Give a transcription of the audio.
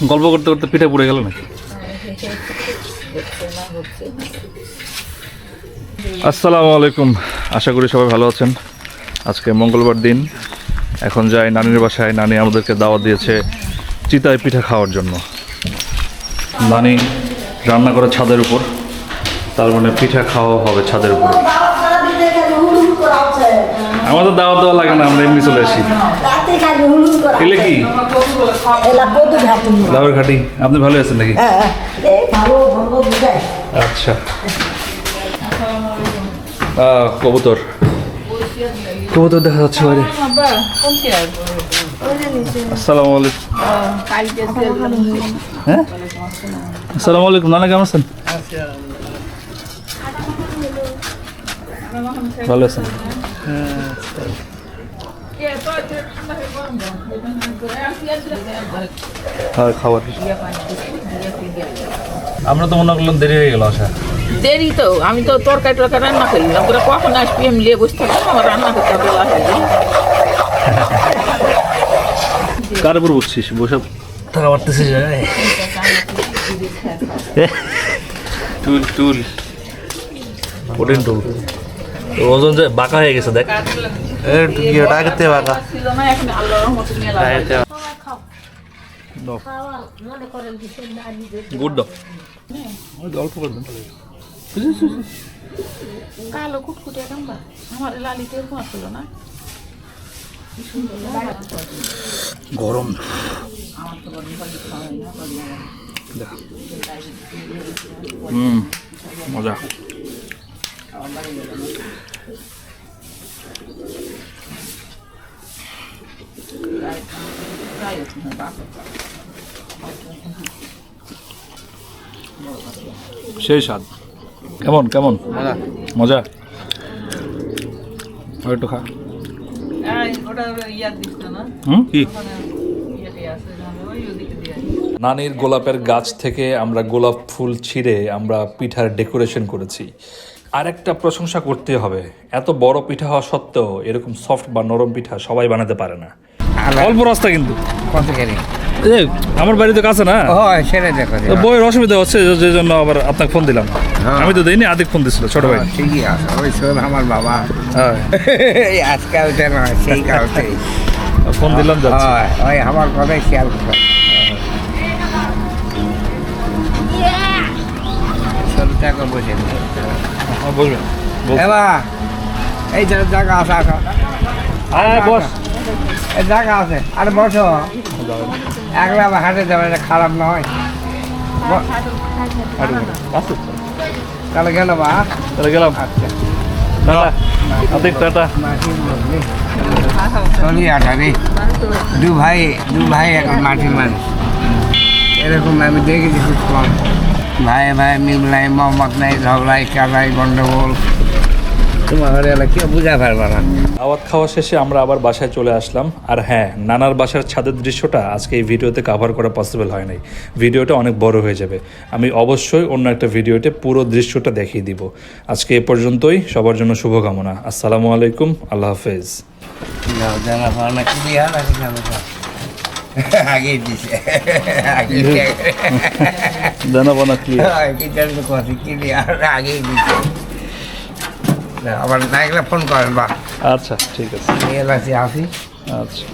গল্প করতে করতে পিঠা পুড়ে গেল নাকি? আসসালামু আলাইকুম, আশা করি সবাই ভালো আছেন। আজকে মঙ্গলবার দিন, এখন যাই নানির বাসায়। নানি আমাদেরকে দাওয়াত দিয়েছে চিতায় পিঠা খাওয়ার জন্য। নানি রান্না করে ছাদের উপর, তার মানে পিঠা খাওয়া হবে ছাদের উপর। আমাদের দাওয়াত দেওয়া লাগে না, আমরা এমনি চলে আসি। এলে কি লাউয়ের ঘাটি? আপনি ভালো আছেন নাকি? আচ্ছা, কবুতর কবুতর দেখা যাচ্ছে বাইরে। আসসালামু আলাইকুম। হ্যাঁ, আসসালামু আলাইকুম। নানা কেমন আছেন? ভালো আছেন? খাবার আমরা তো মনে করলাম দেরি হয়ে গেল আসা। দেরি তো, আমি তো তরকারি রান্না করলাম, তোরা কখন আসবি আমি নিয়ে বসতে হবে, আমার রান্না করতে হবে। কার উপর বসছিস? বসে থাকা পারতেছিস? টুল টুল প্রোটিন টুল। ওজন যে বাঁকা হয়ে গেছে, দেখ আগের বাঁকা। গুড দাও, অল্প করে দেন। কালো কুটকুটে আমার লালিতে ছিল না। গরম মজা। সেই স্বাদ। কেমন কেমন? মজা মজা। একটু খা। কি নানির গোলাপের গাছ থেকে আমরা গোলাপ ফুল ছিঁড়ে আমরা পিঠার ডেকোরেশন করেছি। আর একটা প্রশংসা করতে হবে, এত বড় পিঠা হওয়া সত্ত্বেও এরকম সফট বা নরম পিঠা সবাই বানাতে পারে না। অল্প রাস্তা কিন্তু আমার বাড়িতে কাছে না, বইয়ের অসুবিধা হচ্ছে, যে জন্য আবার আপনাকে ফোন দিলাম। আমি তো দেইনি, আদিক ফোন দিছিল ছোট ভাই। ঠিকই আছে, ওই শোন আমার বাবা আজকাল সেই কালকে ফোন দিলাম, ওই আমার কথাই খেয়াল করে। টাকা বসে বলবেন এই জায়গা আছে, বস, এই জায়গা আছে। আরে বসো, একলা হাঁটে যাবে, খারাপ নয়। তাহলে গেল বা, তাহলে গেলাম। আচ্ছা টাটা। চলি আঠারি দু ভাই এখন মাটির মানুষ। এরকম আমি দেখেছি খুব কম। ভাই ভাই মিল নাই, মহম্মদ নাই, ঝগড়াই কালাই গন্ডগোল, তোমার ঘরে এলা কেউ বুঝা পারবে না। দাওয়াত খাওয়া শেষে আমরা আবার বাসায় চলে আসলাম। আর হ্যাঁ, নানার বাসার ছাদের দৃশ্যটা আজকে এই ভিডিওতে কভার করা পসিবল হয় নাই, ভিডিওটা অনেক বড় হয়ে যাবে। আমি অবশ্যই অন্য একটা ভিডিওতে পুরো দৃশ্যটা দেখিয়ে দিব। আজকে এ পর্যন্তই, সবার জন্য শুভকামনা। আসসালামু আলাইকুম, আল্লাহ হাফেজ। আগেই দিছে আগেই দিছে। আবার না গেলে ফোন করেন বা। আচ্ছা ঠিক আছে, এলাচি আসি। আচ্ছা।